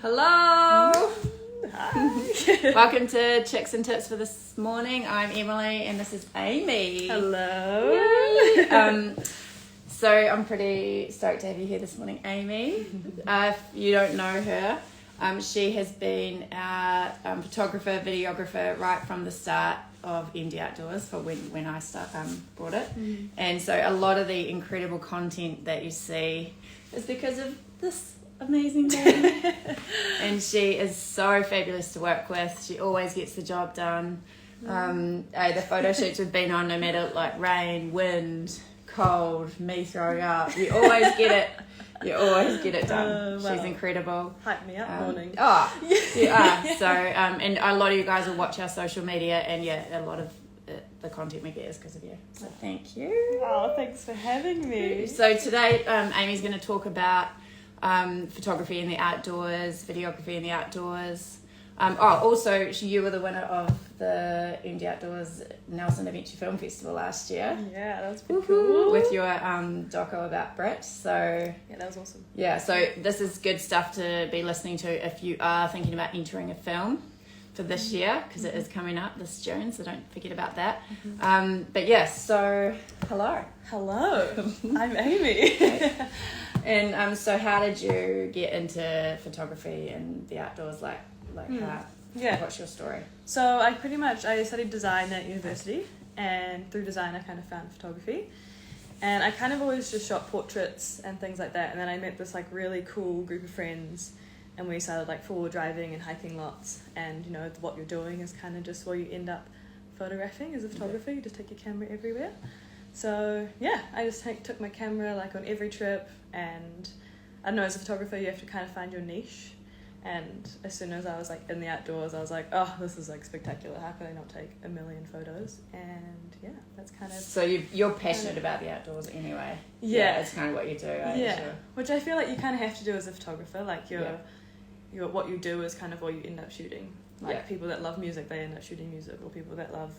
Hello! Hi. Welcome to Chicks and Tips for this morning. I'm Emily and this is Aimee. Hello. So I'm pretty stoked to have you here this morning, Aimee. If you don't know her, she has been our photographer, videographer right from the start of Indie Outdoors for when I brought it. And so a lot of the incredible content that you see is because of this amazing lady. And she is so fabulous to work with. She always gets the job done. The photo shoots we've been on, no matter like rain, wind, cold, me throwing up, you always get it. You always get it done. Wow. She's incredible. Hype me up, morning. Oh, you are. So, and a lot of you guys will watch our social media, and yeah, a lot of the content we get is because of you. So thank you. Oh, thanks for having me. So today, Amy's going to talk about photography in the outdoors, videography in the outdoors. Also, you were the winner of the Indie Outdoors Nelson Adventure Film Festival last year. Yeah, that was pretty cool. With your doco about Brit. So yeah, that was awesome. yeah, so this is good stuff to be listening to if you are thinking about entering a film for this year, because it is coming up this June, so don't forget about that. But yes, so hello. I'm Aimee. And so how did you get into photography and the outdoors? Like how? Yeah. What's your story? So I studied design at university, and through design I kind of found photography. And I kind of always just shot portraits and things like that. And then I met this like really cool group of friends, and we started like forward driving and hiking lots. And you know, what you're doing is kind of just what you end up photographing as a photographer. You just take your camera everywhere. So yeah, I just took my camera like on every trip. And I don't know, as a photographer you have to kind of find your niche. And as soon as I was like in the outdoors, I was like, oh, this is like spectacular. How could I not take a million photos? And yeah, that's kind of... So you're passionate about the outdoors anyway. Yeah. It's kind of what you do. Sure. Which I feel like you kind of have to do as a photographer. Like what you do is kind of what you end up shooting. Like people that love music, they end up shooting music. Or people that love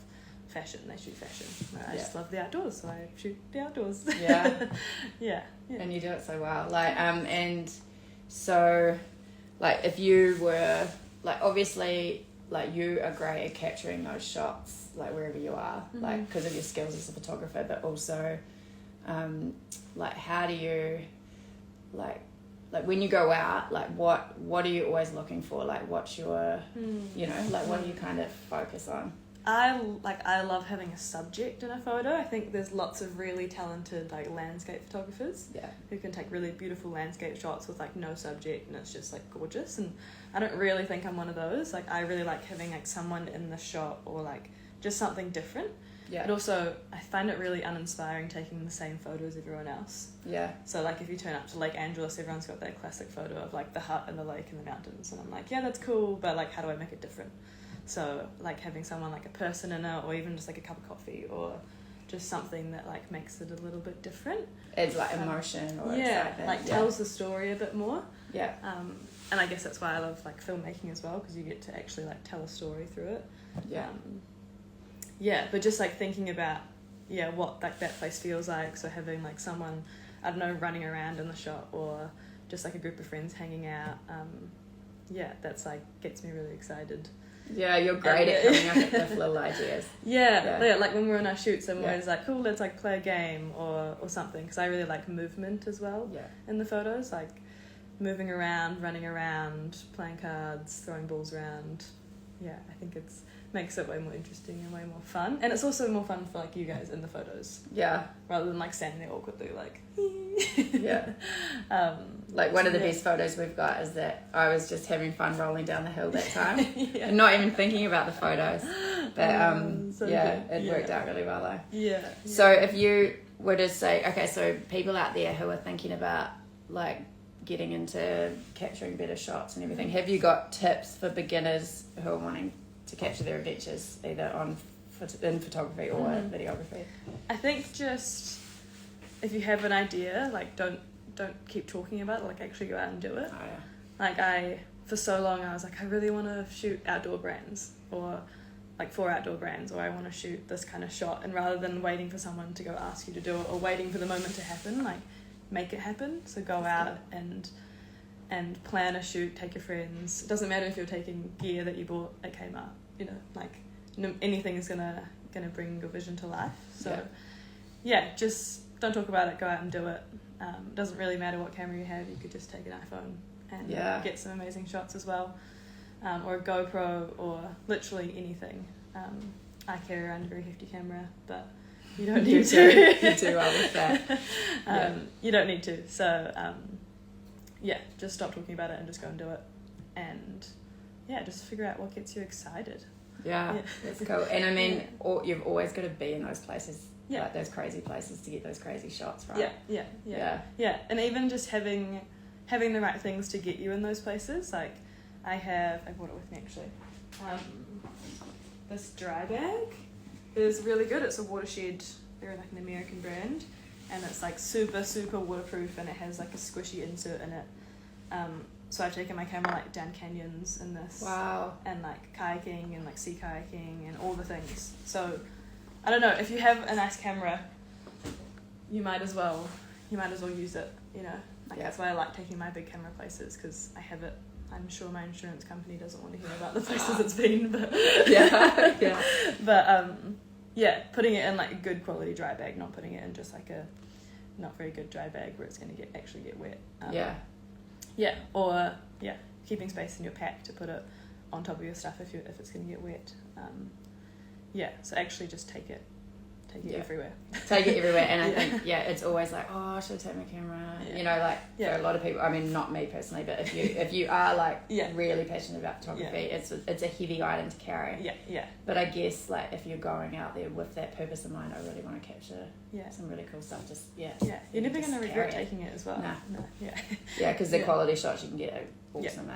fashion, they shoot fashion. I just love the outdoors, so I shoot the outdoors. Yeah. Yeah. And you do it so well. Like and so like if you were like, obviously like you are great at capturing those shots like wherever you are, like because of your skills as a photographer, but also like how do you like when you go out, like what are you always looking for? Like what's your you know, like what do you kind of focus on? I love having a subject in a photo. I think there's lots of really talented like landscape photographers who can take really beautiful landscape shots with like no subject, and it's just like gorgeous. And I don't really think I'm one of those. Like I really like having like someone in the shot or like just something different. Yeah. But also I find it really uninspiring taking the same photo as everyone else. Yeah. So like if you turn up to Lake Angeles, everyone's got that classic photo of like the hut and the lake and the mountains, and I'm like, yeah, that's cool, but like how do I make it different? So like having someone like a person in it, or even just like a cup of coffee, or just something that like makes it a little bit different. It's like emotion or excitement. Like tells the story a bit more. Yeah. And I guess that's why I love like filmmaking as well, because you get to actually like tell a story through it. Yeah. But just like thinking about what like that place feels like. So having like someone, I don't know, running around in the shot, or just like a group of friends hanging out. That's like gets me really excited. Yeah, you're great at coming up with little ideas. Yeah, like when we're on our shoots, I'm always like, cool, let's like play a game or something, because I really like movement as well in the photos, like moving around, running around, playing cards, throwing balls around. Yeah, I think it's makes it way more interesting and way more fun, and it's also more fun for like you guys in the photos. Yeah, rather than like standing there awkwardly like. Like one of the best photos we've got is that I was just having fun rolling down the hill that time and not even thinking about the photos, but it worked out really well though. So if you were to say, okay, so people out there who are thinking about like getting into capturing better shots and everything, have you got tips for beginners who are wanting to capture their adventures either in photography or videography? I think just if you have an idea, like don't keep talking about it, like actually go out and do it. Like for so long I was like, I really want to shoot outdoor brands, or like for outdoor brands, or I want to shoot this kind of shot, and rather than waiting for someone to go ask you to do it or waiting for the moment to happen, like make it happen. So go out and and plan a shoot, take your friends. It doesn't matter if you're taking gear that you bought at Kmart, you know, like anything is gonna bring your vision to life. So yeah, just don't talk about it, go out and do it. It doesn't really matter what camera you have, you could just take an iPhone and get some amazing shots as well, or a GoPro, or literally anything. I carry around a very hefty camera, but you don't need to. You do well with that. You don't need to. So just stop talking about it and just go and do it, and just figure out what gets you excited. That's cool. And I mean, you've always got to be in those places, like those crazy places, to get those crazy shots, right? Yeah. And even just having the right things to get you in those places. Like I brought it with me actually. This dry bag is really good. It's a Watershed. They're like an American brand, and it's like super waterproof, and it has like a squishy insert in it. So I've taken my camera like down canyons in this. Wow. And like kayaking and like sea kayaking and all the things. So I don't know, if you have a nice camera, you might as well use it, you know. Like that's why I like taking my big camera places, because I have it. I'm sure my insurance company doesn't want to hear about the places it's been, but but putting it in like a good quality dry bag, not putting it in just like a not very good dry bag where it's going to actually get wet. Or keeping space in your pack to put it on top of your stuff if it's going to get wet. So actually just take it everywhere. Take it everywhere. And I think it's always like, oh, should I take my camera? You know, like for a lot of people, I mean, not me personally, but if you are like really passionate about photography, it's a heavy item to carry. But I guess like if you're going out there with that purpose in mind, I really want to capture some really cool stuff. Just you're never going to regret taking it as well. No. Because the quality shots you can get are awesome.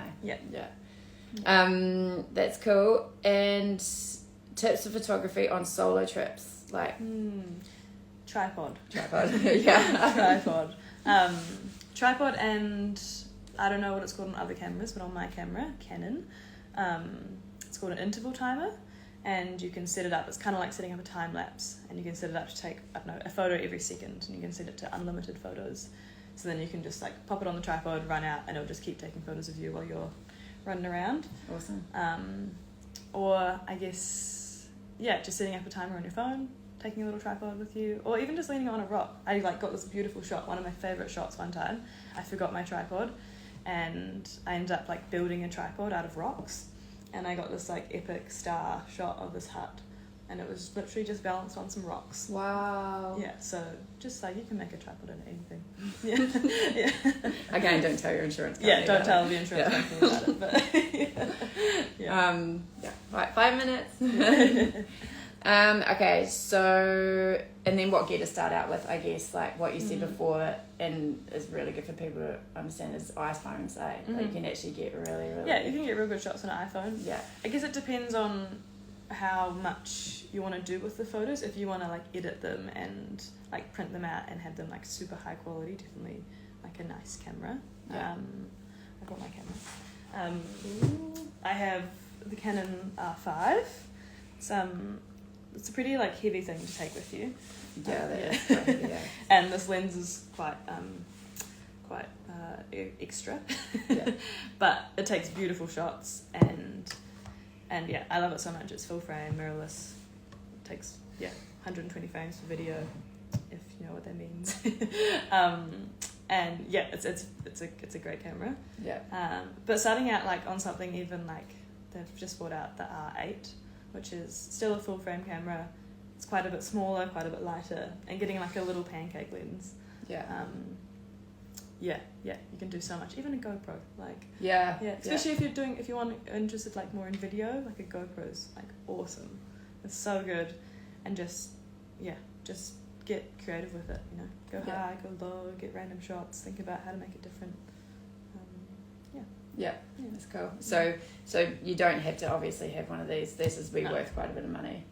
That's cool. And tips of photography on solo trips. Like tripod tripod tripod, and I don't know what it's called on other cameras, but on my camera, Canon, it's called an interval timer, and you can set it up. It's kind of like setting up a time lapse, and you can set it up to take, I don't know, a photo every second, and you can set it to unlimited photos. So then you can just like pop it on the tripod, run out, and it'll just keep taking photos of you while you're running around. Awesome. Or I guess just setting up a timer on your phone, taking a little tripod with you, or even just leaning on a rock. I like got this beautiful shot, one of my favorite shots one time. I forgot my tripod, and I ended up like building a tripod out of rocks, and I got this like epic star shot of this hut, and it was literally just balanced on some rocks. Wow. So just like you can make a tripod out of anything. Again, don't tell your insurance company. Don't tell the insurance company about it. But Right, 5 minutes. Okay, so and then what gear to start out with, I guess, like what you said before, and is really good for people to understand, is iPhones. Like you can actually get really you can get real good shots on an iPhone. I guess it depends on how much you want to do with the photos. If you want to like edit them and like print them out and have them like super high quality, definitely like a nice camera. I got my camera. I have the Canon R5. It's a pretty like heavy thing to take with you. And this lens is quite extra. But it takes beautiful shots, and I love it so much. It's full frame, mirrorless. It takes 120 frames for video, if you know what that means. And it's a great camera. But starting out like on something even like they've just brought out the R8, which is still a full frame camera. It's quite a bit smaller, quite a bit lighter, and getting like a little pancake lens. You can do so much. Even a GoPro, like especially if you're interested like more in video, like a GoPro's like awesome. It's so good, and just get creative with it. You know, go high, go low, get random shots. Think about how to make it different. That's cool. So you don't have to obviously have one of these. This is worth quite a bit of money.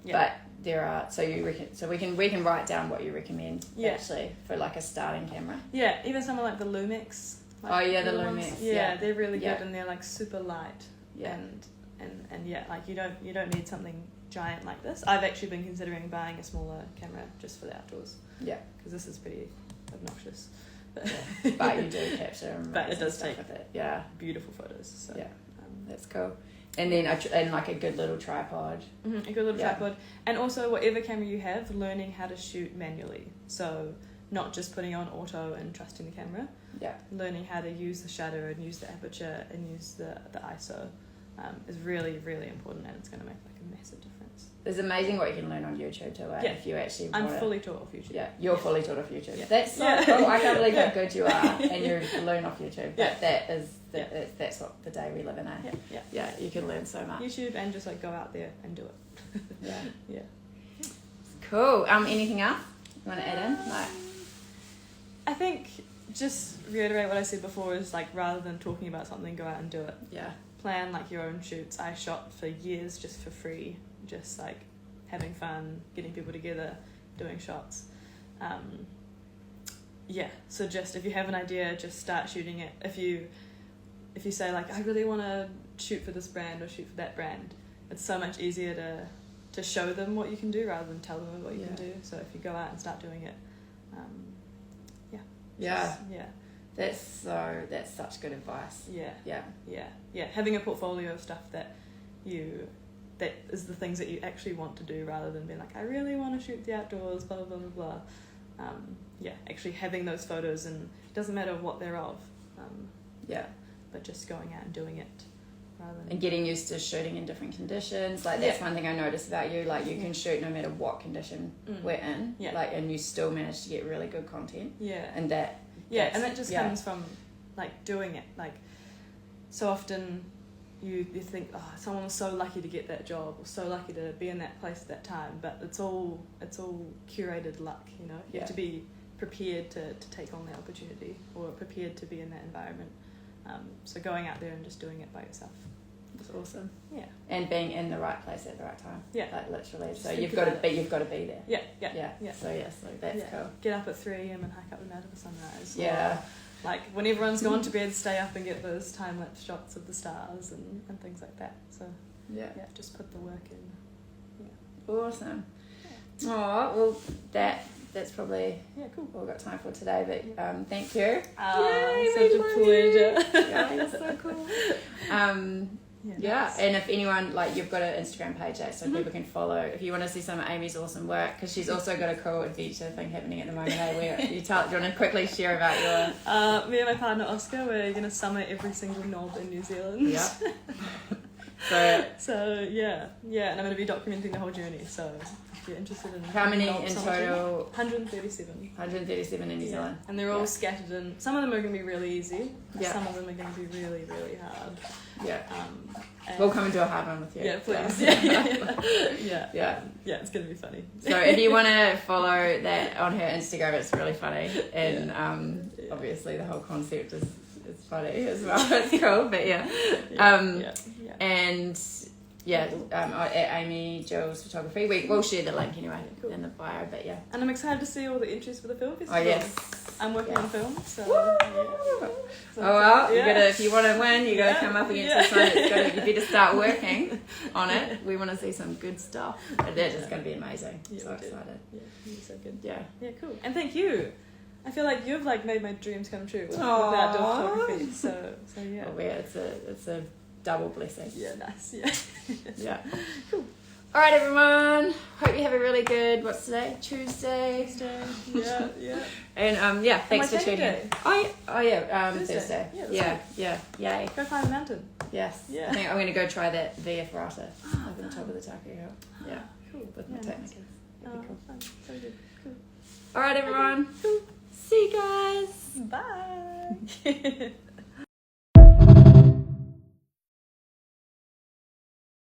But there are, so we can write down what you recommend actually for like a starting camera. Even someone like the Lumix. Like the Lumix. They're really good, and they're like super light. And like you don't need something giant like this. I've actually been considering buying a smaller camera just for the outdoors. Because this is pretty obnoxious. But you do capture. But it does take with it. Yeah, beautiful photos. So. Yeah, that's cool. And then and like a good little tripod. A good little tripod, and also whatever camera you have, learning how to shoot manually. So not just putting on auto and trusting the camera. Yeah. Learning how to use the shutter and use the aperture and use the ISO is really, really important, and it's going to make like a massive difference. It's amazing what you can learn on YouTube too. Yeah. If you actually. I'm fully taught off YouTube. Yeah, you're fully taught off YouTube. Yeah. That's so cool. I can't believe how good you are, and you learn off YouTube. But that's what the day we live in. Yeah, you can learn so much. YouTube, and just like go out there and do it. Yeah. Cool. Anything else you want to add in? Like, I think just reiterate what I said before is like rather than talking about something, go out and do it. Yeah. Plan Like your own shoots. I shot for years just for free, just like having fun, getting people together, doing shots. So just if you have an idea, just start shooting it. If you say like I really want to shoot for this brand or shoot for that brand, it's so much easier to show them what you can do rather than tell them what you can do. So if you go out and start doing it, that's such good advice. Yeah. Having a portfolio of stuff that is the things that you actually want to do, rather than being like I really want to shoot the outdoors, blah blah blah blah blah. Actually having those photos, and it doesn't matter what they're of. But just going out and doing it. And getting used to shooting in different conditions. Like that's one thing I noticed about you. Like you can shoot no matter what condition we're in. Like, and you still manage to get really good content. And that. And that just comes from like doing it. Like so often you think, oh, someone was so lucky to get that job or so lucky to be in that place at that time. But it's all curated luck. You know, you have to be prepared to take on the opportunity, or prepared to be in that environment. So going out there and just doing it by yourself. It's awesome. Yeah. And being in the right place at the right time. Yeah. Like literally. Just so you've got to be there. Yeah. So that's cool. Get up at 3 a.m. and hike up the mountain for sunrise. Yeah. Or, like when everyone's gone to bed, stay up and get those time lapse shots of the stars and things like that. So just put the work in. Yeah. Awesome. Oh well, that's probably cool. All we've got time for today. But thank you. Such a pleasure. That's so cool. And if anyone, like, you've got an Instagram page, so people can follow. If you want to see some of Aimee's awesome work, because she's also got a cool adventure thing happening at the moment. Where do you want to quickly share about your? Me and my partner Oscar, we're gonna summit every single knob in New Zealand. Yeah. So and I'm gonna be documenting the whole journey. So if you're interested in how many in total? 137. 137 in New Zealand, and they're all scattered in. Some of them are gonna be really easy. Some of them are gonna be really, really hard. We'll come and do a hard one with you. Yeah, please. Yeah, it's gonna be funny. So if you want to follow that on her Instagram, it's really funny, and obviously the whole concept is funny as well. It's cool, but and at Aimee Jill's Photography, we'll share the link anyway in the bio. But and I'm excited to see all the entries for the film festival. Oh yes, I'm working on film, so. So you gotta, if you want to win, you gotta come up against this one. You better start working on it. We want to see some good stuff. But that is going to be amazing. So excited. Yeah, you're so good. Yeah, cool. And thank you. I feel like you've like made my dreams come true with outdoor photography. So yeah. Oh, it's a double blessing. Yeah, nice. Yeah. Cool. All right, everyone. Hope you have a really good. What's today? Tuesday. Yeah. And thanks for tuning in. Thursday. Thursday. Yeah. Yay. Go climb a mountain. Yes. Yeah. I think I'm going to go try that VF Rata up on top of the Taku Hill. Yeah. Cool. With my technique. That'd be cool. Fun. So good. Cool. All right, everyone. Cool. See you guys. Bye.